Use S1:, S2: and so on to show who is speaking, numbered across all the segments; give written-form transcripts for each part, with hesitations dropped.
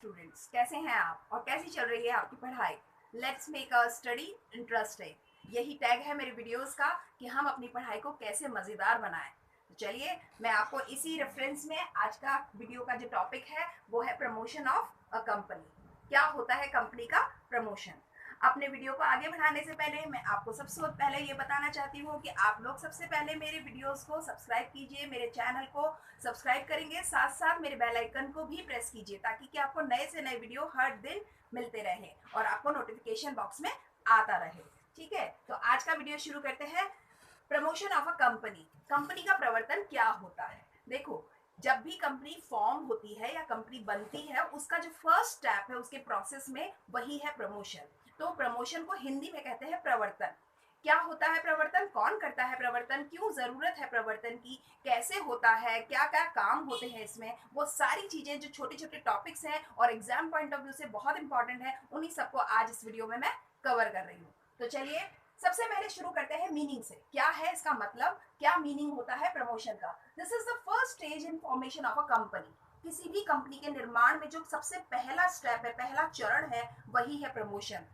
S1: Students, कैसे हैं आप और कैसी चल रही है आपकी पढ़ाई। Let's make a study interesting. यही टैग है मेरे वीडियोस का कि हम अपनी पढ़ाई को कैसे मज़ेदार बनाएं। तो चलिए मैं आपको इसी रेफरेंस में आज का वीडियो का जो टॉपिक है वो है प्रमोशन ऑफ अ कंपनी। क्या होता है कंपनी का प्रमोशन। अपने वीडियो को आगे बढ़ाने से पहले मैं आपको सबसे पहले ये बताना चाहती हूँ कि आप लोग सबसे पहले मेरे वीडियोस को सब्सक्राइब कीजिए, मेरे चैनल को सब्सक्राइब करेंगे, साथ साथ मेरे बेल आइकन को भी प्रेस कीजिए ताकि कि आपको नए से नए वीडियो हर दिन मिलते रहे और आपको नोटिफिकेशन बॉक्स में आता रहे। ठीक है, तो आज का वीडियो शुरू करते हैं। Promotion of a company. Company का प्रवर्तन क्या होता है। देखो, जब भी कंपनी फॉर्म होती है या कंपनी बनती है, उसका जो फर्स्ट स्टेप है उसके प्रोसेस में वही है प्रमोशन। तो प्रमोशन को हिंदी में कहते हैं प्रवर्तन। क्या होता है प्रवर्तन, कौन करता है प्रवर्तन, क्यों जरूरत है प्रवर्तन की, कैसे होता है, क्या क्या काम होते हैं इसमें, वो सारी चीजें जो छोटे छोटे टॉपिक्स हैं और एग्जाम पॉइंट ऑफ व्यू से बहुत इंपॉर्टेंट है, उन्हीं सबको आज इस वीडियो में मैं कवर कर रही हूँ। तो चलिए सबसे पहले शुरू करते हैं मीनिंग से। क्या है इसका मतलब, क्या मीनिंग होता है प्रमोशन का। This is the first stage in formation of a company. किसी भी कंपनी के निर्माण में जो सबसे पहला स्टेप है, पहला चरण है, वही है प्रमोशन।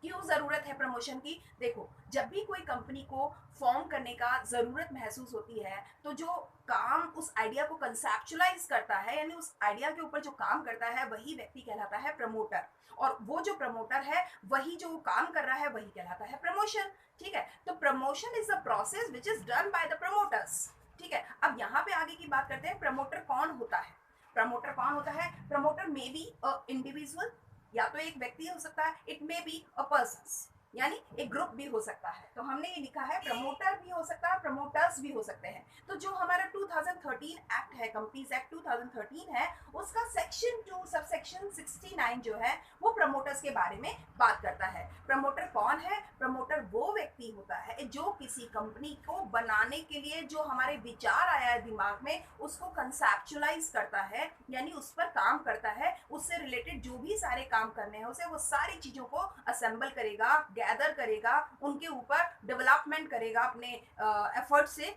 S1: क्यों जरूरत है प्रमोशन की। देखो, जब भी कोई कंपनी को फॉर्म करने का जरूरत महसूस होती है तो जो काम उस आइडिया को कंसेप्चुलाइज करता है, यानी उस आइडिया के ऊपर जो काम करता है, वही व्यक्ति कहलाता है प्रमोटर। और वो जो प्रमोटर है वही जो काम कर रहा है वही कहलाता है प्रमोशन। ठीक है, तो promotion is a process which is done by the promoters. ठीक है, अब यहाँ पे आगे की बात करते हैं, प्रमोटर कौन होता है। प्रमोटर कौन होता है। Promoter may be a individual, या तो एक व्यक्ति हो सकता है, it may be a person, यानी एक ग्रुप भी हो सकता है। तो हमने ये लिखा है प्रमोटर भी हो सकता है, प्रमोटर्स भी हो सकते हैं। तो जो हमारा 2013 एक्ट है, कंपनीज एक्ट 2013 है, उसका सेक्शन 2 सब सेक्शन 69 जो है वो प्रमोटर्स के बारे में बात करता है। प्रमोटर कौन है। प्रमोटर वो व्यक्ति होता है जो किसी कंपनी को बनाने के लिए जो हमारे विचार आया है दिमाग में, उसको कंसेप्चुलाइज करता है, यानी उस पर काम करता है, उससे रिलेटेड जो भी सारे काम करने हैं उसे, वो सारी चीजों को असेंबल करेगा, गैदर करेगा, उनके ऊपर डेवलपमेंट करेगा अपने एफर्ट से।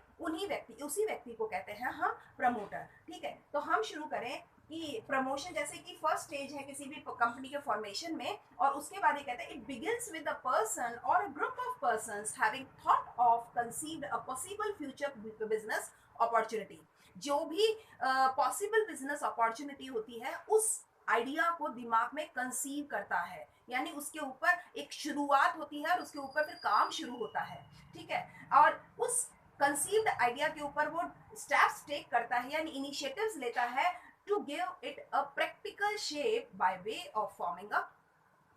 S1: उसी व्यक्ति को कहते हैं हम प्रमोटर। ठीक है, तो हम शुरू करें कि प्रमोशन जैसे कि फर्स्ट स्टेज है किसी भी कंपनी के फॉर्मेशन में, और उसके बाद ये कहते हैं it begins with a person और a group of persons having thought of conceived a possible future business opportunity. जो भी पॉसिबल बिजनेस अपॉर्चुनिटी होती है उस आइडिया को दिमाग में कंसीव करता है, यानी उसके ऊपर एक शुरुआत होती है और उसके ऊपर फिर काम शुरू होता है। ठीक है, और उस कंसीव्ड आइडिया के ऊपर वो स्टेप्स टेक करता है, यानी इनिशिएटिव्स लेता है to give it a practical shape by way of forming a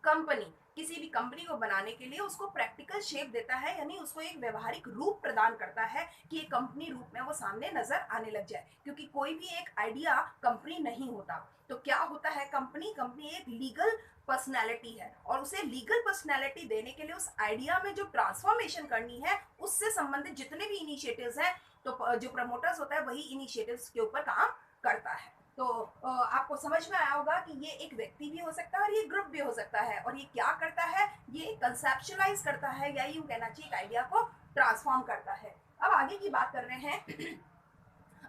S1: company. किसी भी कंपनी को बनाने के लिए उसको प्रैक्टिकल शेप देता है, यानी उसको एक व्यवहारिक रूप प्रदान करता है कि एक कंपनी रूप में वो सामने नजर आने लग जाए, क्योंकि कोई भी एक आइडिया कंपनी नहीं होता। तो क्या होता है कंपनी, कंपनी एक लीगल पर्सनैलिटी है, और उसे लीगल पर्सनैलिटी देने के लिए उस आइडिया में जो ट्रांसफॉर्मेशन करनी है उससे संबंधित जितने भी इनिशिएटिव्स हैं, तो जो प्रमोटर्स होता है वही इनिशिएटिव्स के ऊपर काम करता है। तो आपको समझ में आया होगा कि ये एक व्यक्ति भी हो सकता है और ये ग्रुप भी हो सकता है, और ये क्या करता है, ये कंसेप्चुलाइज करता है, या यूं कहना चाहिए एक आइडिया को ट्रांसफॉर्म करता है। अब आगे की बात कर रहे हैं।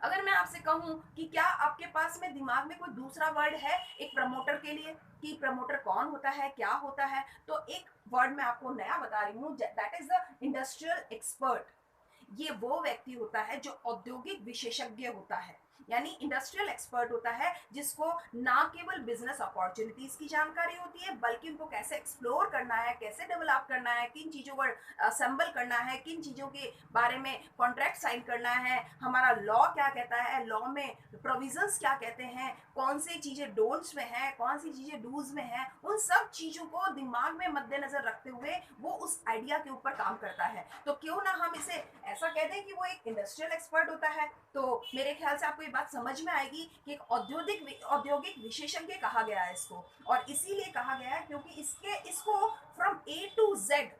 S1: अगर मैं आपसे कहूं कि क्या आपके पास में दिमाग में कोई दूसरा वर्ड है एक प्रमोटर के लिए, कि प्रमोटर कौन होता है, क्या होता है, तो एक वर्ड मैं आपको नया बता रही हूँ, that is the industrial expert. ये वो व्यक्ति होता है जो औद्योगिक विशेषज्ञ होता है, यानी इंडस्ट्रियल एक्सपर्ट होता है, जिसको ना केवल बिजनेस अपॉर्चुनिटीज की जानकारी होती है बल्कि उनको कैसे एक्सप्लोर करना है, कैसे डेवलप करना है, किन चीजों को असेंबल करना है, किन चीजों के बारे में कॉन्ट्रैक्ट साइन करना है, हमारा लॉ क्या कहता है, लॉ में प्रोविजंस क्या कहते हैं, कौन सी चीजें डोंट्स में है, कौन सी चीजें डूज में है, उन सब चीजों को दिमाग में मद्देनजर रखते हुए वो उस आइडिया के ऊपर काम करता है। तो क्यों ना हम इसे ऐसा कह दें कि वो एक इंडस्ट्रियल एक्सपर्ट होता है। तो मेरे ख्याल से आपको ये बात समझ में आएगी कि एक औद्योगिक विशेषज्ञ कहा गया है इसको, और इसीलिए कहा गया है क्योंकि इसको फ्रॉम ए टू जेड,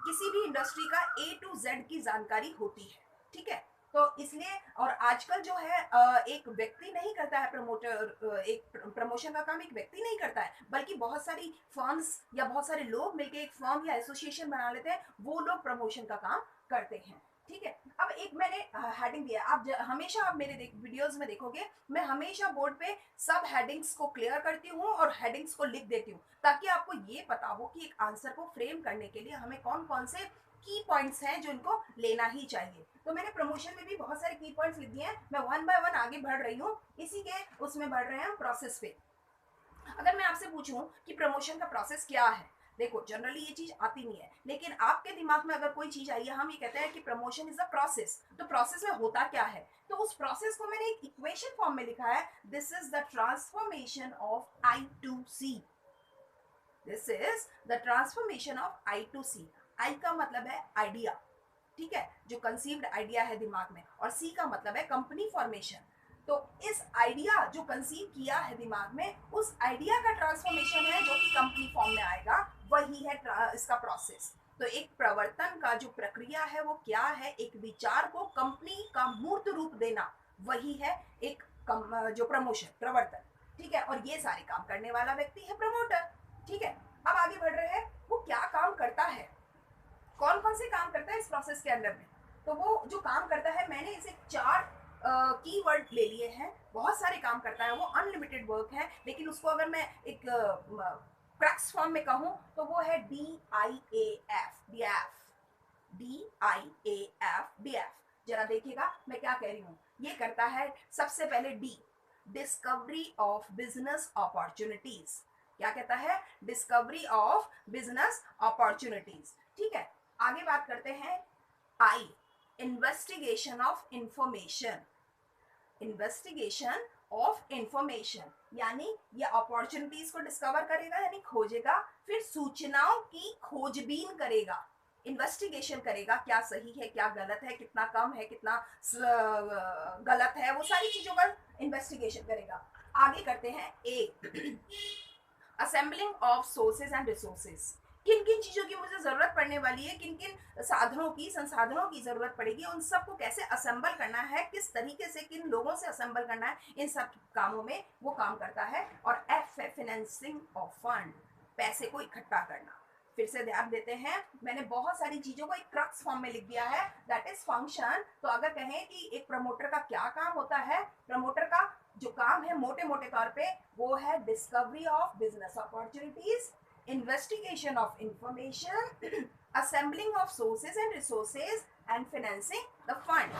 S1: किसी भी इंडस्ट्री का ए टू जेड की जानकारी होती है। ठीक है, तो इसलिए, और आजकल जो है एक व्यक्ति नहीं करता है प्रमोटर, एक प्रमोशन का काम एक व्यक्ति नहीं करता है, बल्कि बहुत सारी फर्म्स या बहुत सारे लोग मिलकर एक फर्म या एसोसिएशन बना लेते हैं, वो लोग प्रमोशन का काम करते हैं। ठीक है। अब एक मैंने हेडिंग दिया, आप हमेशा आप मेरे वीडियोस में देखोगे मैं हमेशा बोर्ड पे सब हेडिंग्स को क्लियर करती हूँ और हेडिंग्स को लिख देती हूँ, ताकि आपको ये पता हो कि एक आंसर को फ्रेम करने के लिए हमें कौन कौन से की पॉइंट्स हैं जो इनको लेना ही चाहिए। तो मैंने प्रमोशन में भी बहुत सारे की पॉइंट्स लिख दिए हैं, मैं वन बाय वन आगे बढ़ रही हूँ, इसी के उसमें बढ़ रहे हैं प्रोसेस पे। अगर मैं आपसे पूछूं कि प्रमोशन का प्रोसेस क्या है, देखो जनरली ये चीज आती नहीं है, लेकिन आपके दिमाग में अगर कोई चीज आई है, हम ये कहते हैं कि प्रमोशन इज अ प्रोसेस, तो प्रोसेस में होता क्या है, तो उस प्रोसेस को मैंने एक इक्वेशन फॉर्म में लिखा है, this is the transformation of I to C. This is the transformation of I to C. I का मतलब है आइडिया, ठीक है, जो कंसीव्ड आइडिया है दिमाग में, और सी का मतलब है कंपनी फॉर्मेशन। तो इस आइडिया जो कंसीव किया है दिमाग में, उस आइडिया का ट्रांसफॉर्मेशन है जो कि कंपनी फॉर्म में आएगा, वही है इसका प्रोसेस। तो एक प्रवर्तन का जो प्रक्रिया है वो क्या है, एक विचार को कंपनी का मूर्त रूप देना, वही है एक जो प्रमोशन प्रवर्तन, ठीक है। और ये सारे काम करने वाला व्यक्ति है प्रमोटर, ठीक है। अब आगे बढ़ रहे हैं, वो क्या काम करता है, कौन कौन से काम करता है इस प्रोसेस के अंदर में। तो वो जो काम करता है, मैंने इसे 4 कीवर्ड ले लिए हैं, बहुत सारे काम करता है वो, अनलिमिटेड वर्क है, लेकिन उसको अगर मैं एक क्रक्स फॉर्म में कहूं तो वो है DIAF, DIAF। जरा देखिएगा मैं क्या कह रही हूँ, ये करता है सबसे पहले D, discovery of business opportunities. क्या कहता है, डिस्कवरी ऑफ बिजनेस अपॉर्चुनिटीज, ठीक है। आगे बात करते हैं I, investigation of information, investigation of information, यानी ये अपॉर्चुनिटीज को डिस्कवर करेगा यानी खोजेगा, फिर सूचनाओं की खोजबीन करेगा, इन्वेस्टिगेशन करेगा, क्या सही है क्या गलत है, कितना कम है कितना गलत है, वो सारी चीजों का इन्वेस्टिगेशन करेगा। आगे करते हैं A, assembling of sources and resources, किन किन चीजों की मुझे जरूरत पड़ने वाली है, किन किन साधनों की संसाधनों की जरूरत पड़ेगी, उन सबको कैसे असेंबल करना है, किस तरीके से किन लोगों से असेंबल करना है, इन सब कामों में वो काम करता है। और एफ है फाइनेंसिंग ऑफ फंड, पैसे को इकट्ठा करना। फिर से ध्यान देते हैं, मैंने बहुत सारी चीजों को एक क्रक्स फॉर्म में लिख दिया है, दैट इज फंक्शन। तो अगर कहें कि एक प्रमोटर का क्या काम होता है, प्रमोटर का जो काम है मोटे मोटे तौर पे वो है discovery of business opportunities, investigation of information, assembling of sources and resources and financing the fund।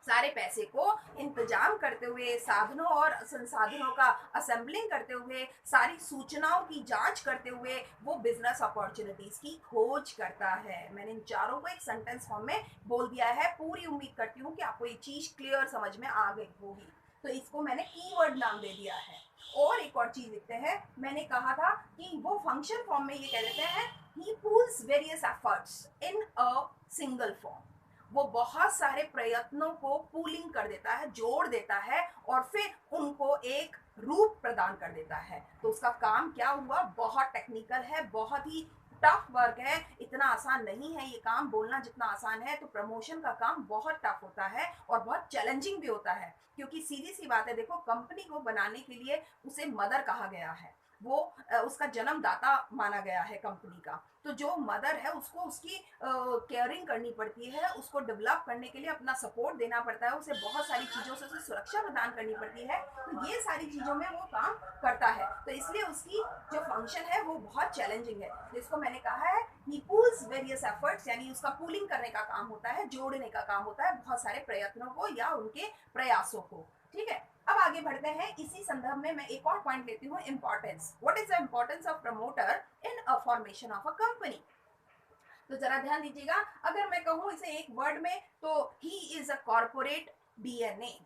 S1: सारे पैसे को इंतजाम करते हुए, साधनों और संसाधनों का असेंबलिंग करते हुए, सारी सूचनाओं की जांच करते हुए वो बिजनेस अपॉर्चुनिटीज की खोज करता है। मैंने इन चारों को एक सेंटेंस फॉर्म में बोल दिया है, पूरी उम्मीद करती हूँ कि आपको ये चीज क्लियर समझ में आ गई होगी। तो इसको मैंने कीवर्ड नाम दे दिया है। और एक और चीज लिखते हैं, मैंने कहा था कि वो फंक्शन फॉर्म में ये कह देते हैं, he pools various efforts in a single form, वो बहुत सारे प्रयत्नों को पूलिंग कर देता है, जोड़ देता है, और फिर उनको एक रूप प्रदान कर देता है। तो उसका काम क्या हुआ, बहुत टेक्निकल है, बहुत ही टफ वर्क है, इतना आसान नहीं है ये काम, बोलना जितना आसान है, तो प्रमोशन का काम बहुत टफ होता है और बहुत चैलेंजिंग भी होता है। क्योंकि सीधी सी बात है, देखो कंपनी को बनाने के लिए उसे मदर कहा गया है, वो उसका जन्मदाता माना गया है कंपनी का। तो जो मदर है उसको उसकी केयरिंग करनी पड़ती है, उसको डेवलप करने के लिए अपना सपोर्ट देना पड़ता है, उसे बहुत सारी चीज़ों से उसे सुरक्षा प्रदान करनी पड़ती है। तो ये सारी चीज़ों में वो काम करता है, तो इसलिए उसकी जो फंक्शन है वो बहुत चैलेंजिंग है। जिसको मैंने कहा है ही पूल्स वेरियस एफर्ट्स, यानी उसका पूलिंग करने का काम होता है, जोड़ने का काम होता है बहुत सारे प्रयत्नों को या उनके प्रयासों को, ठीक है। अब आगे बढ़ते हैं, इसी संदर्भ में मैं एक और पॉइंट लेती हूँ, importance. What is the importance of promoter in a formation of a company. तो जरा ध्यान दीजिएगा, अगर मैं कहूँ इसे एक वर्ड में, तो he is a corporate DNA.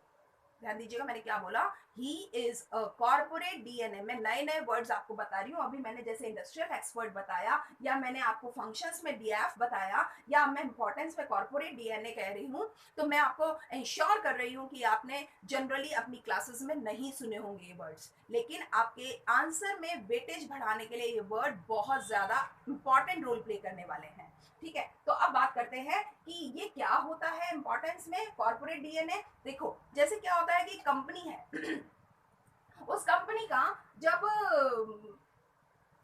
S1: ध्यान दीजिएगा मैंने क्या बोला, he is a corporate DNA. मैं नए नए वर्ड्स आपको बता रही हूँ, अभी मैंने जैसे इंडस्ट्रियल एक्सपर्ट बताया, या मैंने आपको फंक्शंस में डीएफ बताया, या मैं इंपॉर्टेंस में कॉर्पोरेट डीएनए कह रही हूँ, तो मैं आपको इंश्योर कर रही हूँ कि आपने जनरली अपनी क्लासेस में नहीं सुने होंगे ये वर्ड्स, लेकिन आपके आंसर में वेटेज बढ़ाने के लिए ये वर्ड बहुत ज्यादा इंपॉर्टेंट रोल प्ले करने वाले हैं, ठीक है। तो अब बात करते हैं कि ये क्या होता है इंपॉर्टेंस में कॉर्पोरेट डीएनए। देखो जैसे क्या होता है कि कंपनी है, उस कंपनी का जब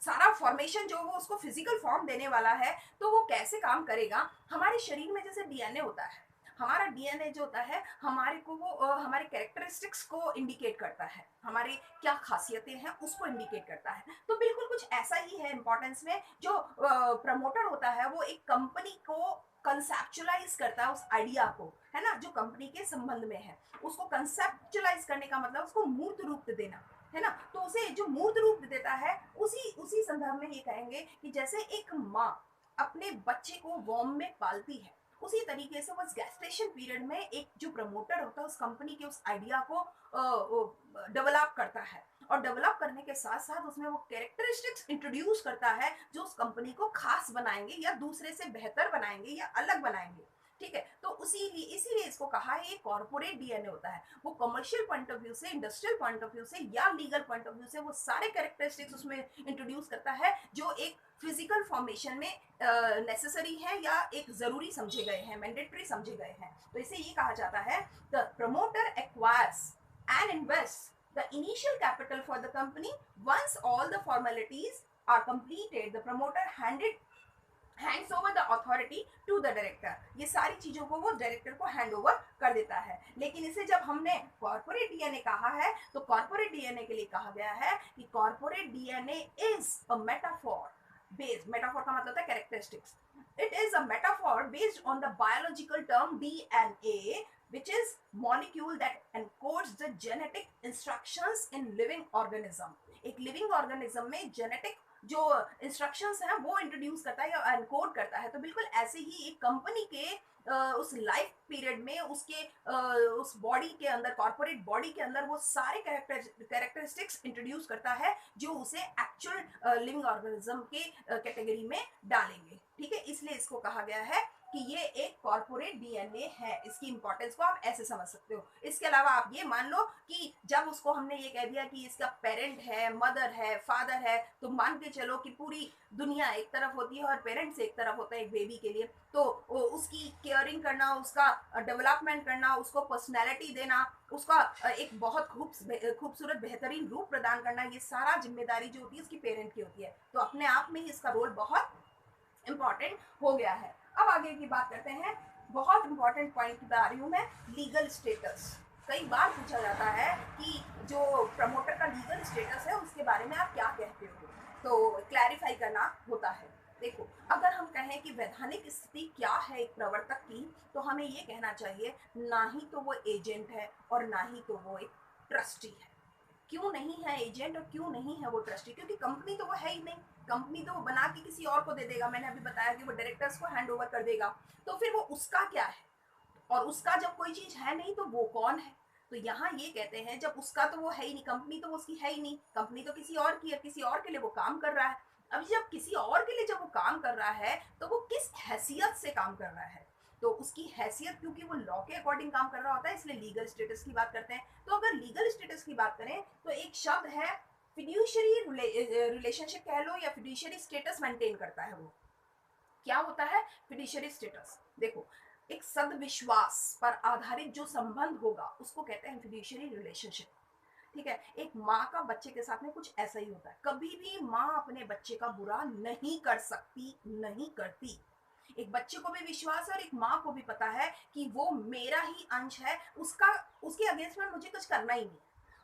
S1: सारा फॉर्मेशन जो वो उसको फिजिकल फॉर्म देने वाला है, तो वो कैसे काम करेगा। हमारे शरीर में जैसे डीएनए होता है, हमारा डीएनए जो होता है हमारे को वो हमारे कैरेक्टरिस्टिक्स को इंडिकेट करता है, हमारी क्या खासियतें हैं उसको इंडिकेट करता है। तो बिल्कुल कुछ ऐसा ही है इंपॉर्टेंस में, जो प्रमोटर होता है वो एक कंपनी को कंसेप्चुलाइज करता है, उस आइडिया को, है ना, जो कंपनी के संबंध में है, उसको कंसेप्चुलाइज करने का मतलब उसको मूर्त रूप देना, है ना। तो उसे जो मूर्त रूप देता है, उसी उसी संदर्भ में ये कहेंगे कि जैसे एक माँ अपने बच्चे को वॉर्म में पालती है, उसी तरीके से उस गेस्टेशन पीरियड में एक जो प्रमोटर होता है उस कंपनी के उस आइडिया को डेवलप करता है, और डेवलप करने के साथ साथ उसमें वो कैरेक्टरिस्टिक्स इंट्रोड्यूस करता है जो उस कंपनी को खास बनाएंगे या दूसरे से बेहतर बनाएंगे या अलग बनाएंगे। ठीक है, तो इसीलिए इसको कहा है ये कॉर्पोरेट डीएनए होता है। वो कमर्शियल पॉइंट ऑफ व्यू से, इंडस्ट्रियल पॉइंट ऑफ व्यू से या लीगल पॉइंट ऑफ व्यू से वो सारे कैरेक्टरिस्टिक्स उसमें इंट्रोड्यूस करता है जो एक फिजिकल फॉर्मेशन में नेसेसरी है या एक जरूरी समझे गए हैं, मैंडेटरी समझे गए हैं। तो इसे ये कहा जाता है the promoter acquires and invest the initial capital for the company. Once all the formalities are completed, the promoter hands over the authority to the director. ये सारी चीजों को वो डायरेक्टर को हैंड ओवर कर देता है। लेकिन इसे जब हमने कॉर्पोरेट डीएनए कहा है, तो कॉर्पोरेट डीएनए के लिए कहा गया है कि corporate DNA is a metaphor based, metaphor का मतलब है characteristics, it is a metaphor based on the biological term DNA, which is molecule that encodes the genetic instructions in living organism. एक लिविंग ऑर्गेनिज्म में genetic जो instructions हैं वो introduce करता है या एनकोड करता है। तो बिल्कुल ऐसे ही एक कंपनी के उस लाइफ पीरियड में उसके उस बॉडी के अंदर, कॉर्पोरेट बॉडी के अंदर वो सारे कैरेक्टरिस्टिक्स इंट्रोड्यूस करता है जो उसे एक्चुअल लिविंग ऑर्गेनिज्म के कैटेगरी में डालेंगे। ठीक है, इसलिए इसको कहा गया है कि ये एक कॉर्पोरेट डीएनए है। इसकी इंपॉर्टेंस को आप ऐसे समझ सकते हो। इसके अलावा आप ये मान लो कि जब उसको हमने ये कह दिया कि इसका पेरेंट है, मदर है, फादर है, तो मान के चलो कि पूरी दुनिया एक तरफ होती है और पेरेंट्स एक तरफ होता है एक बेबी के लिए। तो उसकी केयरिंग करना, उसका डेवलपमेंट करना, उसको पर्सनैलिटी देना, उसका एक बहुत खूबसूरत बेहतरीन रूप प्रदान करना, ये सारा जिम्मेदारी जो होती है उसकी पेरेंट की होती है। तो अपने आप में ही इसका रोल बहुत इंपॉर्टेंट हो गया है। अब आगे की बात करते हैं। बहुत इंपॉर्टेंट पॉइंट बता रही हूँ मैं, लीगल स्टेटस। कई बार पूछा जाता है कि जो प्रमोटर का लीगल स्टेटस है उसके बारे में आप क्या कहते हो, तो क्लैरिफाई करना होता है। देखो, अगर हम कहें कि वैधानिक स्थिति क्या है एक प्रवर्तक की, तो हमें ये कहना चाहिए ना ही तो वो एजेंट है और ना ही तो वो एक ट्रस्टी है। क्यों नहीं है एजेंट और क्यों नहीं है वो ट्रस्टी? क्योंकि कंपनी तो वो है ही नहीं, कंपनी तो वो बना के किसी और को दे देगा। मैंने अभी बताया कि वो डायरेक्टर्स को हैंड ओवर कर देगा, तो फिर वो उसका क्या है? और उसका जब कोई चीज है नहीं तो वो कौन है? तो यहाँ ये कहते हैं जब उसका तो वो है ही नहीं, कंपनी तो वो उसकी है ही नहीं, कंपनी तो किसी और की है, किसी और के लिए वो काम कर रहा है। अब जब किसी और के लिए जब वो काम कर रहा है तो वो किस हैसियत से काम कर रहा है? तो उसकी हैसियत, क्योंकि वो लॉ के अकॉर्डिंग काम कर रहा होता है, इसलिए लीगल स्टेटस की बात करते हैं। तो अगर लीगल स्टेटस की बात करें तो एक शब्द है फिड्यूशियरी रिलेशनशिप कह लो या फिड्यूशियरी स्टेटस मेंटेन करता है। वो क्या होता है फिड्यूशियरी स्टेटस? देखो, एक सद्विश्वास पर आधारित जो संबंध होगा उसको कहते हैं फिड्यूशियरी रिलेशनशिप। ठीक है, एक माँ का बच्चे के साथ में कुछ ऐसा ही होता है। कभी भी माँ अपने बच्चे का बुरा नहीं कर सकती, नहीं करती। एक बच्चे को भी विश्वास है और एक माँ को भी पता है कि वो मेरा ही अंश है, उसके अगेंस्ट में मुझे कुछ करना ही नहीं।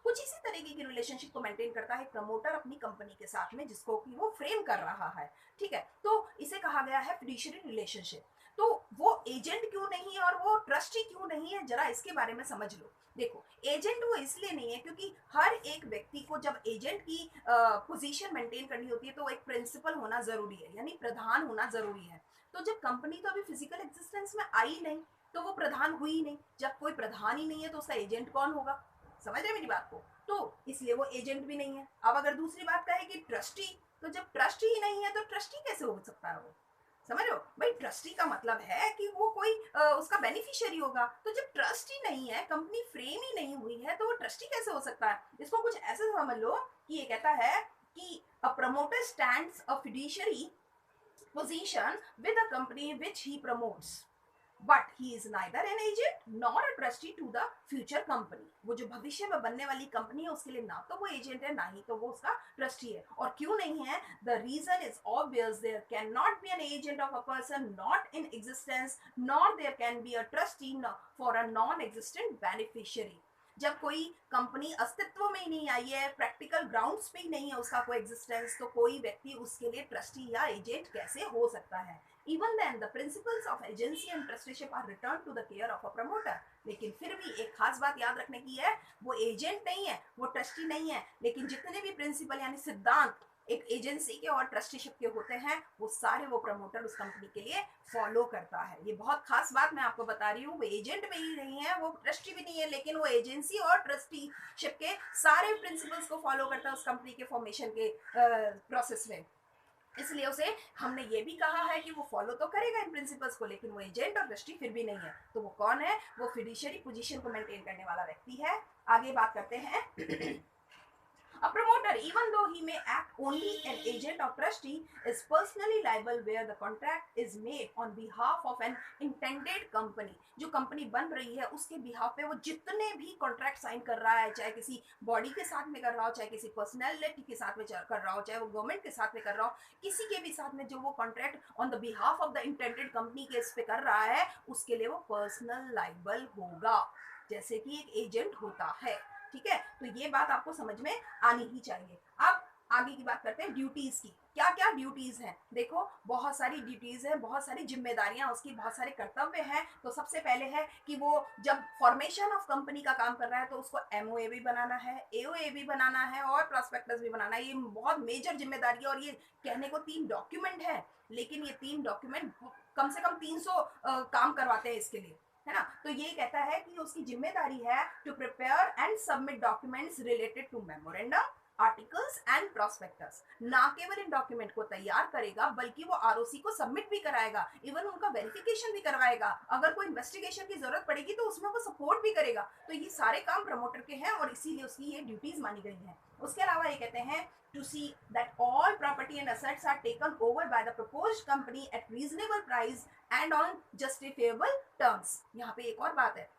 S1: कुछ इसी तरीके की रिलेशनशिप को मेंटेन करता है प्रमोटर अपनी कंपनी के साथ में, जिसको कि वो फ्रेम कर रहा है। ठीक है, तो इसे कहा गया है फिड्यूशियरी रिलेशनशिप। तो वो एजेंट क्यों नहीं है और वो ट्रस्टी क्यों नहीं है, जरा इसके बारे में समझ लो। देखो, एजेंट वो इसलिए नहीं है क्योंकि हर एक व्यक्ति को जब एजेंट की पोजीशन मेंटेन करनी होती है तो एक प्रिंसिपल होना जरूरी है, यानी प्रधान होना जरूरी है। तो जब कंपनी तो अभी फिजिकल एग्जिस्टेंस में आई नहीं, तो वो प्रधान हुई ही नहीं। जब कोई प्रधान ही नहीं है तो उसका एजेंट कौन होगा? समझ रहे मेरी बात को? तो इसलिए वो एजेंट भी नहीं है। अब अगर दूसरी बात कहे कि ट्रस्टी, तो जब ट्रस्टी ही नहीं है तो ट्रस्टी कैसे हो सकता है? वो समझ रहे हो भाई, ट्रस्टी का मतलब है कि वो कोई उसका बेनिफिशियरी होगा। तो जब ट्रस्ट ही नहीं है, कंपनी फ्रेम ही नहीं हुई है, तो वो ट्रस्टी कैसे हो सकता है? इसको कुछ ऐसे समझ लो कि ये कहता है कि a promoter stands a fiduciary position with a company which he promotes. But he is neither an agent nor a trustee to the future company. वो जो भविष्य में बनने वाली कंपनी है उसके लिए ना तो वो एजेंट है, ना ही तो वो उसका ट्रस्टी है। और क्यों नहीं है? The reason is obvious, there can not be an agent of a person not in existence, nor there can be a trustee for a non existent beneficiary. जब कोई कंपनी अस्तित्व में ही नहीं आई है, प्रैक्टिकल ग्राउंड्स पे ही नहीं है उसका कोई एग्जिस्टेंस, तो कोई व्यक्ति उसके लिए ट्रस्टी या एजेंट कैसे हो सकता है? Even then, the principles of agency and trusteeship are returned to the care of a promoter. लेकिन फिर भी एक खास बात याद रखने की है, वो एजेंट नहीं है, वो ट्रस्टी नहीं है, लेकिन जितने भी प्रिंसिपल यानी सिद्धांत एक एजेंसी के और ट्रस्टीशिप के होते हैं, वो सारे वो प्रमोटर उस कंपनी के लिए फॉलो करता है। ये बहुत खास बात मैं आपको बता रही हूँ। वो एजेंट में ही नहीं है, वो ट्रस्टी भी नहीं है, लेकिन वो एजेंसी और ट्रस्टीशिप के सारे प्रिंसिपल्स को फॉलो करता है उस कंपनी के फॉर्मेशन के प्रोसेस में। इसलिए उसे हमने ये भी कहा है कि वो फॉलो तो करेगा इन प्रिंसिपल्स को, लेकिन वो एजेंट और ट्रस्टी फिर भी नहीं है। तो वो कौन है? वो फिड्यूशियरी पोजीशन को मेंटेन करने वाला व्यक्ति है। आगे बात करते हैं। A promoter, even though he may act only an agent or trustee, is personally liable where the contract is made on behalf of an intended company. जो कंपनी बन रही है उसके बिहाफ पे वो जितने भी कॉन्ट्रैक्ट साइन कर रहा है, चाहे किसी बॉडी के साथ में कर रहा हो, चाहे किसी पर्सनैलिटी के साथ में कर रहा हो, चाहे वो गवर्नमेंट के साथ में कर रहा हो, किसी के भी साथ में जो वो contract on the behalf of the intended company के इस पे कर रहा है, उसके लिए वो पर्सनल लाइबल होगा, जैसे कि एक एजेंट होता है। ठीक है, तो ये बात आपको समझ में आनी ही चाहिए। अब आगे की बात करते हैं ड्यूटीज की। क्या क्या ड्यूटीज हैं? देखो, बहुत सारी ड्यूटीज है, बहुत सारी जिम्मेदारियां उसकी, बहुत सारे कर्तव्य हैं। तो सबसे पहले है कि वो जब फॉर्मेशन ऑफ कंपनी का काम कर रहा है तो उसको एमओए भी बनाना है, एओए भी बनाना है और प्रॉस्पेक्टस भी बनाना है। ये बहुत मेजर जिम्मेदारी है और ये कहने को 3 डॉक्यूमेंट है, लेकिन ये 3 डॉक्यूमेंट कम से कम 300 काम करवाते हैं इसके लिए, है ना। तो ये कहता है कि उसकी जिम्मेदारी है to prepare and submit documents related to memorandum, articles and prospectus. ना केवल इन डॉक्यूमेंट को तैयार करेगा बल्कि वो आरओसी को सबमिट भी कराएगा, इवन उनका वेरिफिकेशन भी करवाएगा। अगर कोई इन्वेस्टिगेशन की जरूरत पड़ेगी तो उसमें वो सपोर्ट भी करेगा। तो ये सारे काम प्रमोटर के हैं और इसीलिए उसकी ये ड्यूटीज मानी गई हैं। उसके अलावा ये कहते हैं to see that all property and assets are taken over by the proposed company at reasonable price and on justifiable terms। यहाँ पे एक और बात है,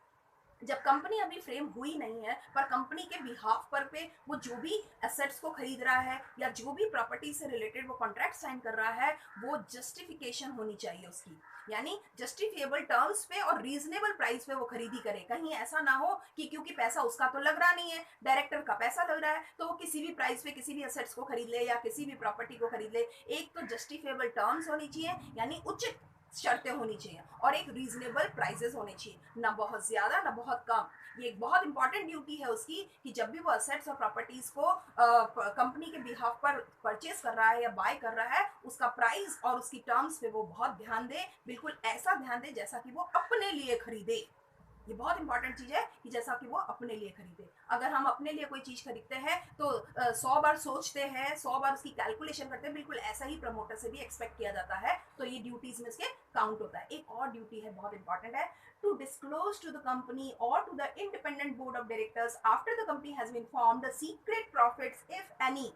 S1: जब कंपनी अभी फ्रेम हुई नहीं है पर कंपनी के बिहाफ पर पे वो जो भी एसेट्स को खरीद रहा है या जो भी प्रॉपर्टी से रिलेटेड वो कॉन्ट्रैक्ट साइन कर रहा है, वो जस्टिफिकेशन होनी चाहिए उसकी, यानी जस्टिफिएबल टर्म्स पे और रीजनेबल प्राइस पे वो खरीदी करे। कहीं ऐसा ना हो कि क्योंकि पैसा उसका तो लग रहा नहीं है, डायरेक्टर का पैसा लग रहा है, तो वो किसी भी प्राइस पे किसी भी एसेट्स को खरीद ले या किसी भी प्रॉपर्टी को खरीद ले। एक तो जस्टिफिएबल टर्म्स होनी चाहिए, यानी उचित शर्तें होनी चाहिए, और एक रीजनेबल प्राइसेस होने चाहिए, ना बहुत ज्यादा ना बहुत कम। ये एक बहुत इंपॉर्टेंट ड्यूटी है उसकी कि जब भी वो असेट्स और प्रॉपर्टीज को कंपनी के बिहाफ पर परचेज कर रहा है या बाय कर रहा है, उसका प्राइस और उसकी टर्म्स पे वो बहुत ध्यान दे, बिल्कुल ऐसा ध्यान दे जैसा कि वो अपने लिए खरीदे। ये बहुत इंपॉर्टेंट चीज है कि जैसा कि वो अपने लिए खरीदे। अगर हम अपने लिए कोई चीज खरीदते हैं तो 100 बार सोचते हैं, 100 बार उसकी कैलकुलेशन करते हैं, बिल्कुल ऐसा ही प्रमोटर से भी एक्सपेक्ट किया जाता है। तो ये ड्यूटीज में इसके काउंट होता है। एक और ड्यूटी है, बहुत इंपॉर्टेंट है, to disclose to the company और to the independent board of directors after the company has been formed the secret profits if any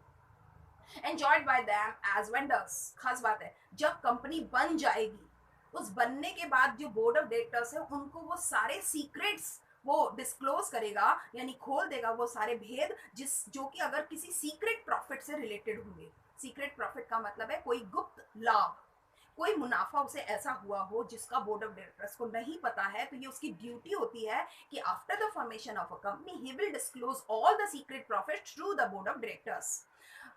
S1: enjoyed by them as vendors. खास बात है, जब कंपनी बन जाएगी, उस बनने के बाद जो बोर्ड ऑफ डायरेक्टर्स है उनको वो सारे सीक्रेट्स वो डिस्क्लोज करेगा, यानी खोल देगा वो सारे भेद जिस जो कि अगर किसी सीक्रेट प्रॉफिट से रिलेटेड होंगे। सीक्रेट प्रॉफिट का मतलब है कोई गुप्त लाभ, कोई मुनाफा उसे ऐसा हुआ हो जिसका बोर्ड ऑफ डायरेक्टर्स को नहीं पता है। तो ये उसकी ड्यूटी होती है कि after the formation of a company he will disclose all the secret profit through the board of directors.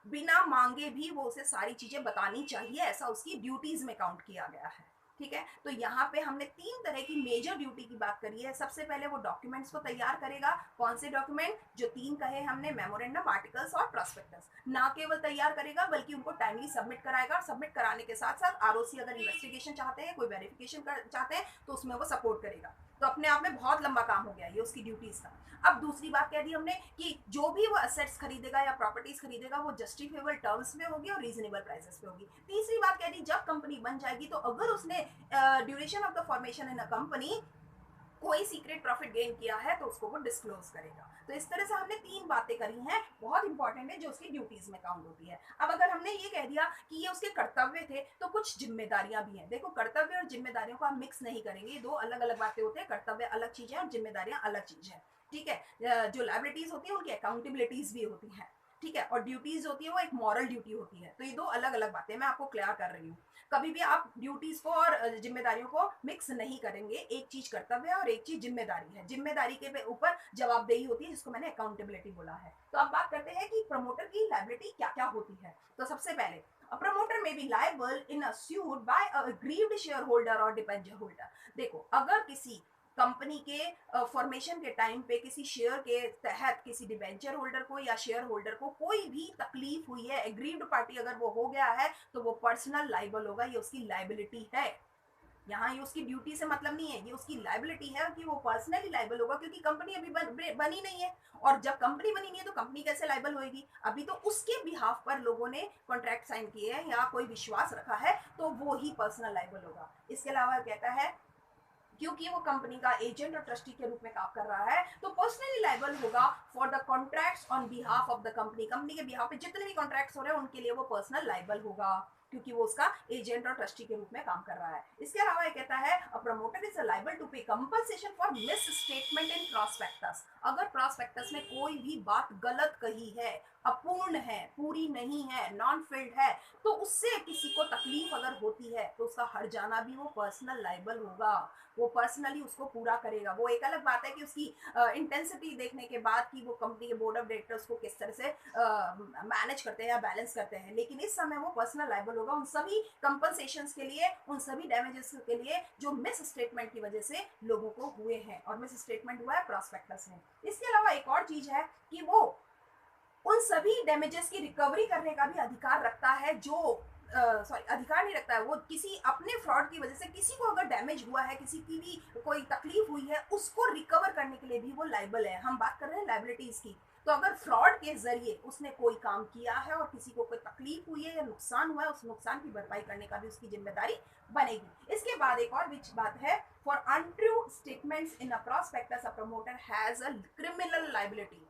S1: बिना मांगे भी वो उसे सारी चीजें बतानी चाहिए, ऐसा उसकी ड्यूटीज में काउंट किया गया है। ठीक है, तो यहाँ पे हमने 3 तरह की मेजर ड्यूटी की बात करी है। सबसे पहले वो डॉक्यूमेंट्स को तैयार करेगा। कौन से डॉक्यूमेंट? जो 3 कहे हमने, मेमोरेंडम, आर्टिकल्स और प्रॉस्पेक्टस। ना केवल तैयार करेगा बल्कि उनको टाइमली सबमिट कराएगा, और सबमिट कराने के साथ साथ आरओसी अगर इन्वेस्टिगेशन चाहते हैं, कोई वेरिफिकेशन चाहते हैं, तो उसमें वो सपोर्ट करेगा। तो अपने आप में बहुत लंबा काम हो गया ये उसकी ड्यूटीज का। अब दूसरी बात कह दी हमने कि जो भी वो एसेट्स खरीदेगा या प्रॉपर्टीज खरीदेगा वो जस्टिफिएबल टर्म्स में होगी और रीजनेबल प्राइसेस पे होगी। तीसरी बात कह दी, जब कंपनी बन जाएगी तो अगर उसने duration of the formation in a company कोई सीक्रेट प्रॉफिट गेन किया है तो उसको वो डिस्क्लोज करेगा। तो इस तरह से हमने 3 बातें करी हैं, बहुत इंपॉर्टेंट है, जो उसकी ड्यूटीज में काउंट होती है। अब अगर हमने ये कह दिया कि ये उसके कर्तव्य थे, तो कुछ जिम्मेदारियां भी हैं। देखो, कर्तव्य और जिम्मेदारियों को आप मिक्स नहीं करेंगे, ये 2 अलग अलग बातें होती है। कर्तव्य अलग चीज है और जिम्मेदारियां अलग चीज है, ठीक है। जो लायबिलिटीज होती है उनकी अकाउंटेबिलिटीज भी होती है, ठीक है, और ड्यूटीज होती है वो एक मॉरल ड्यूटी होती है। तो ये 2 अलग अलग बातें मैं आपको क्लियर कर रही हूँ। कभी भी आप ड्यूटीज को और जिम्मेदारियों को मिक्स नहीं करेंगे। एक चीज कर्तव्य है और एक चीज जिम्मेदारी है। जिम्मेदारी के ऊपर जवाबदेही होती है, जिसको मैंने अकाउंटेबिलिटी बोला है। तो अब बात करते हैं कि प्रमोटर की लायबिलिटी क्या क्या होती है। तो सबसे पहले, a promoter may be liable in a suit by a aggrieved shareholder or debenture holder। देखो, अगर किसी कंपनी के फॉर्मेशन के टाइम पे किसी शेयर के तहत किसी डिबेंचर होल्डर को या शेयर होल्डर को कोई भी तकलीफ हुई है, एग्रीव्ड पार्टी अगर वो हो गया है, तो वो पर्सनल लाइबल होगा, ये उसकी लाइबिलिटी है। यहाँ ये उसकी ड्यूटी से मतलब नहीं है, ये उसकी लाइबिलिटी है कि वो पर्सनली लाइबल होगा, क्योंकि कंपनी अभी बनी नहीं है। और जब कंपनी बनी नहीं है तो कंपनी कैसे लाइबल होगी? अभी तो उसके बिहाफ पर लोगों ने कॉन्ट्रैक्ट साइन किए हैं या कोई विश्वास रखा है, तो वो ही पर्सनल लाइबल होगा। इसके अलावा कहता है, क्योंकि वो कंपनी का एजेंट और ट्रस्टी के रूप में काम कर रहा है, तो पर्सनली लायबल होगा for the contracts on behalf of the company. Company के बिहाफ पे जितने भी कॉन्ट्रैक्ट्स हो रहे हैं उनके लिए वो पर्सनल लायबल होगा, क्योंकि वो उसका एजेंट और ट्रस्टी के रूप में काम कर रहा है। इसके अलावा ये कहता है, a promoter is liable to pay compensation for misstatement in prospectus. अगर प्रॉस्पेक्टस में कोई भी बात गलत कही है, अपूर्ण है, पूरी नहीं है, नॉन फिल्ड है, तो उससे किसी को तकलीफ अगर होती है तो उसका हर जाना भी वो पर्सनल लायबल होगा। वो पर्सनली उसको पूरा करेगा। वो एक अलग बात है कि उसकी इंटेंसिटी देखने के बाद कि वो कंपनी के बोर्ड ऑफ डायरेक्टर्स को किस तरह से मैनेज करते हैं या बैलेंस करते हैं, लेकिन इस समय वो पर्सनल लायबल होगा उन सभी कंपनसेशंस के लिए, उन सभी डैमेजेस के लिए जो मिस स्टेटमेंट की वजह से लोगों को हुए हैं, और मिस स्टेटमेंट हुआ है प्रॉस्पेक्टस में। इसके अलावा एक और चीज है कि वो उन सभी डैमेजेस की रिकवरी करने का भी अधिकार रखता है, जो अधिकार नहीं रखता है, वो किसी अपने फ्रॉड की वजह से किसी को अगर डैमेज हुआ है, किसी की भी कोई तकलीफ हुई है, उसको रिकवर करने के लिए भी वो लायबल है। हम बात कर रहे हैं लायबिलिटीज की। तो अगर फ्रॉड के जरिए उसने कोई काम किया है और किसी को कोई तकलीफ हुई है या नुकसान हुआ है, उस नुकसान की भरपाई करने का भी उसकी जिम्मेदारी बनेगी। इसके बाद एक और बात है, for untrue statements in a prospectus a promoter has a criminal liability.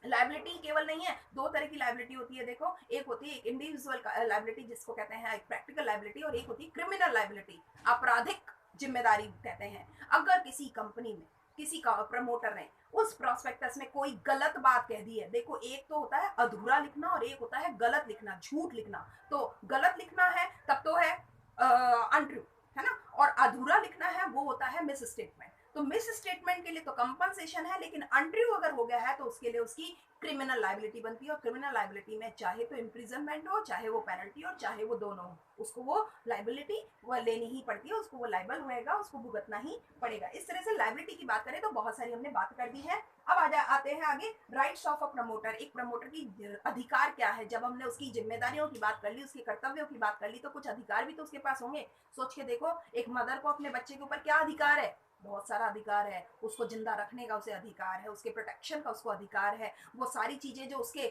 S1: Liability केवल नहीं है, 2 तरह की लाइबिलिटी होती है। देखो, एक होती है एक इंडिविजुअल लाइबिलिटी जिसको कहते हैं एक प्रैक्टिकल लाइबिलिटी, और एक होती है क्रिमिनल लाइबिलिटी, आपराधिक जिम्मेदारी कहते हैं। अगर किसी कंपनी में किसी का प्रमोटर ने उस प्रॉस्पेक्टस में कोई गलत बात कह दी है, देखो एक तो होता है अधूरा लिखना और एक होता है गलत लिखना, झूठ लिखना। तो गलत लिखना है तब तो है अनट्रू, है ना, और अधूरा लिखना है वो होता है मिस स्टेटमेंट। तो मिस स्टेटमेंट के लिए तो कंपनसेशन है, लेकिन अनट्रू अगर हो गया है तो उसके लिए उसकी क्रिमिनल लायबिलिटी बनती है। और क्रिमिनल लायबिलिटी में चाहे तो इम्प्रिजनमेंट हो, चाहे वो पेनल्टी हो, चाहे वो दोनों हो, उसको वो लायबिलिटी वो लेनी ही पड़ती है, उसको वो लायबल होएगा, उसको भुगतना ही पड़ेगा। इस तरह से लायबिलिटी की बात करें तो बहुत सारी हमने बात कर दी है। अब आते हैं आगे, राइट्स ऑफ अ प्रमोटर। एक प्रमोटर की अधिकार क्या है? जब हमने उसकी जिम्मेदारियों की बात कर ली, उसके कर्तव्यों की बात कर ली, तो कुछ अधिकार भी तो उसके पास होंगे। सोच के देखो, एक मदर को अपने बच्चे के ऊपर क्या अधिकार है? बहुत सारा अधिकार है। उसको जिंदा रखने का उसे अधिकार है, उसके प्रोटेक्शन का उसको अधिकार है, वो सारी चीजें जो उसके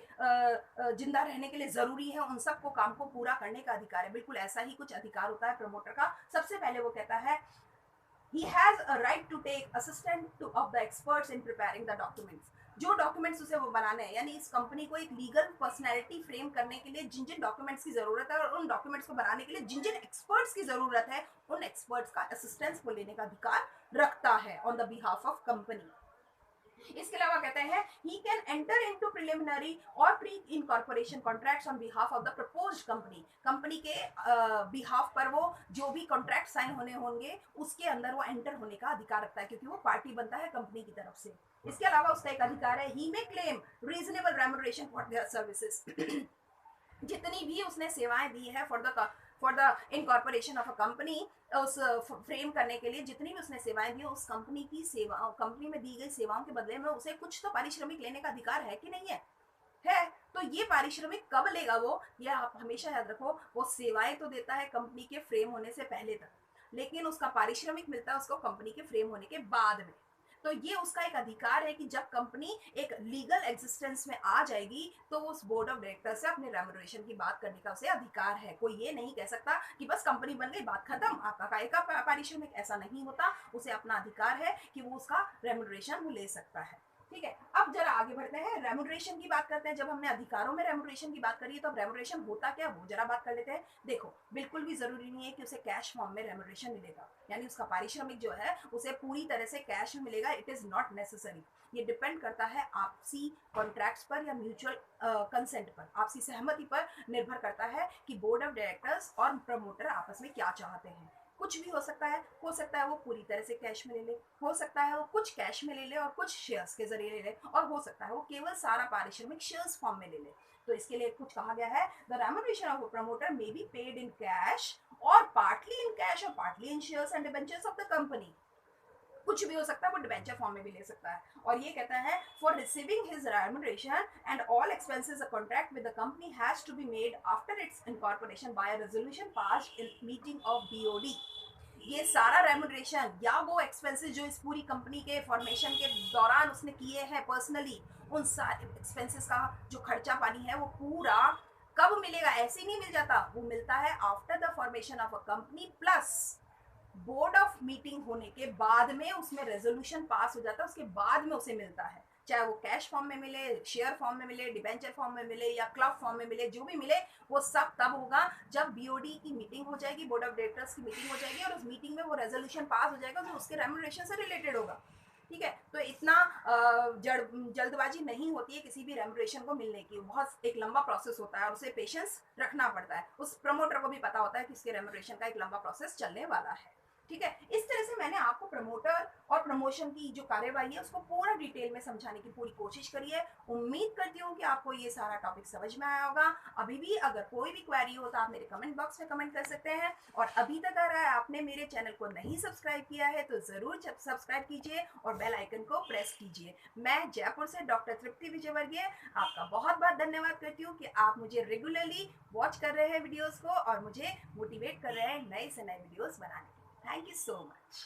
S1: जिंदा रहने के लिए जरूरी है उन सबको काम को पूरा करने का अधिकार है। बिल्कुल ऐसा ही कुछ अधिकार होता है प्रमोटर का। सबसे पहले वो कहता है, he has a right to take assistance of the experts in preparing the documents। जो डॉक्यूमेंट्स उसे वो बनाने हैं, यानी इस कंपनी को एक लीगल पर्सनैलिटी फ्रेम करने के लिए जिन जिन डॉक्यूमेंट्स की जरूरत है और उन डॉक्यूमेंट्स को बनाने के लिए जिन जिन एक्सपर्ट्स की जरूरत है, उन एक्सपर्ट्स का असिस्टेंस वो लेने का अधिकार रखता है on the behalf of company. इसके अलावा कहते हैं, he can enter into preliminary or pre-incorporation contracts on behalf of the proposed company। Company के बिहाफ पर वो जो भी कॉन्ट्रैक्ट साइन होने होंगे उसके अंदर वो एंटर होने का अधिकार रखता है, क्योंकि वो पार्टी बनता है कंपनी की तरफ से। इसके अलावा उसका एक अधिकार है, he may claim reasonable remuneration for their services। जितनी भी उसने सेवाएं दी है for the incorporation of a company, उस फ्रेम करने के लिए जितनी भी उसने सेवाएं दी, उस कंपनी की सेवा, कंपनी में दी गई सेवाओं के बदले में उसे कुछ तो पारिश्रमिक लेने का अधिकार है कि नहीं है? है। तो ये पारिश्रमिक कब लेगा वो, ये आप हमेशा याद रखो। वो सेवाएं तो देता है कंपनी के फ्रेम होने से पहले तक, लेकिन उसका पारिश्रमिक मिलता है उसको कंपनी के फ्रेम होने के बाद में। तो ये उसका एक अधिकार है कि जब कंपनी एक लीगल एग्जिस्टेंस में आ जाएगी तो उस बोर्ड ऑफ डायरेक्टर से अपने रेम्यूनरेशन की बात करने का उसे अधिकार है। कोई ये नहीं कह सकता कि बस कंपनी बन गई बात खत्म, आपका काय का पारिश्रमिक, ऐसा नहीं होता। उसे अपना अधिकार है कि वो उसका रेम्यूनरेशन वो ले सकता है। ठीक है, अब जरा आगे बढ़ते हैं, रेम्यूनरेशन की बात करते हैं। जब हमने अधिकारों में रेम्यूनरेशन की बात करी है तो अब रेम्यूनरेशन होता क्या वो जरा बात कर लेते हैं। देखो, बिल्कुल भी जरूरी नहीं है कि उसे कैश फॉर्म में रेम्यूनरेशन मिलेगा, यानी उसका पारिश्रमिक जो है उसे पूरी तरह से कैश में मिलेगा। It is not necessary. ये डिपेंड करता है आपसी कॉन्ट्रैक्ट्स पर या म्यूचुअल कंसेंट पर, आपसी सहमति पर निर्भर करता है कि बोर्ड ऑफ डायरेक्टर्स और प्रमोटर आपस में क्या चाहते हैं। कुछ भी हो सकता है वो पूरी तरह से कैश में ले ले, हो सकता है वो कुछ कैश में ले ले और कुछ शेयर्स के जरिए ले ले, और हो सकता है वो केवल सारा पारिश्रमिक शेयर्स फॉर्म में ले ले। तो इसके लिए कुछ कहा गया है, the remuneration of a promoter may be paid in cash और पार्टली इन कैश और partly in shares and debentures of the company. कुछ भी हो सकता है, वो डिबेंचर फॉर्म में भी ले सकता है। और ये कहता है, for receiving his remuneration and all expenses a contract with the company has to be made after its incorporation by a resolution passed in meeting of BOD. ये सारा रेम्यूनरेशन या वो एक्सपेंसेस जो इस पूरी कंपनी के फॉर्मेशन के दौरान उसने किए हैं पर्सनली, उन सारे एक्सपेंसेस का जो खर्चा पानी है वो पूरा कब मिलेगा? ऐसे ही नहीं मिल जाता, वो मिलता है after the formation of a company plus board of meeting होने के बाद में उसमें रेजोल्यूशन पास हो जाता है, उसके बाद में उसे मिलता है। चाहे वो कैश फॉर्म में मिले, शेयर फॉर्म में मिले, डिबेंचर फॉर्म में मिले या क्लब फॉर्म में मिले, जो भी मिले वो सब तब होगा जब बीओडी की मीटिंग हो जाएगी, बोर्ड ऑफ डायरेक्टर्स की मीटिंग हो जाएगी, और उस मीटिंग में वो रेजोल्यूशन पास हो जाएगा जो उसके रेम्यूनरेशन से रिलेटेड होगा। ठीक है, तो इतना जल्दबाजी नहीं होती है किसी भी रेम्यूनरेशन को मिलने की। बहुत एक लंबा प्रोसेस होता है और उसे पेशेंस रखना पड़ता है। उस प्रमोटर को भी पता होता है कि इसके रेम्यूनरेशन का एक लंबा प्रोसेस चलने वाला है। ठीक है, इस तरह से मैंने आपको प्रमोटर और प्रमोशन की जो कार्यवाही है उसको पूरा डिटेल में समझाने की पूरी कोशिश करी है। उम्मीद करती हूँ कि आपको ये सारा टॉपिक समझ में आया होगा। अभी भी अगर कोई भी क्वेरी हो तो आप मेरे कमेंट बॉक्स में कमेंट कर सकते हैं, और अभी तक अगर आपने मेरे चैनल को नहीं सब्सक्राइब किया है तो जरूर सब्सक्राइब कीजिए और बेल आइकन को प्रेस कीजिए। मैं जयपुर से डॉक्टर तृप्ति विजयवर्गीय आपका बहुत बहुत धन्यवाद करती हूँ कि आप मुझे रेगुलरली वॉच कर रहे हैं वीडियोस को और मुझे मोटिवेट कर रहे हैं नए से नए वीडियोस बनाने। Thank you so much.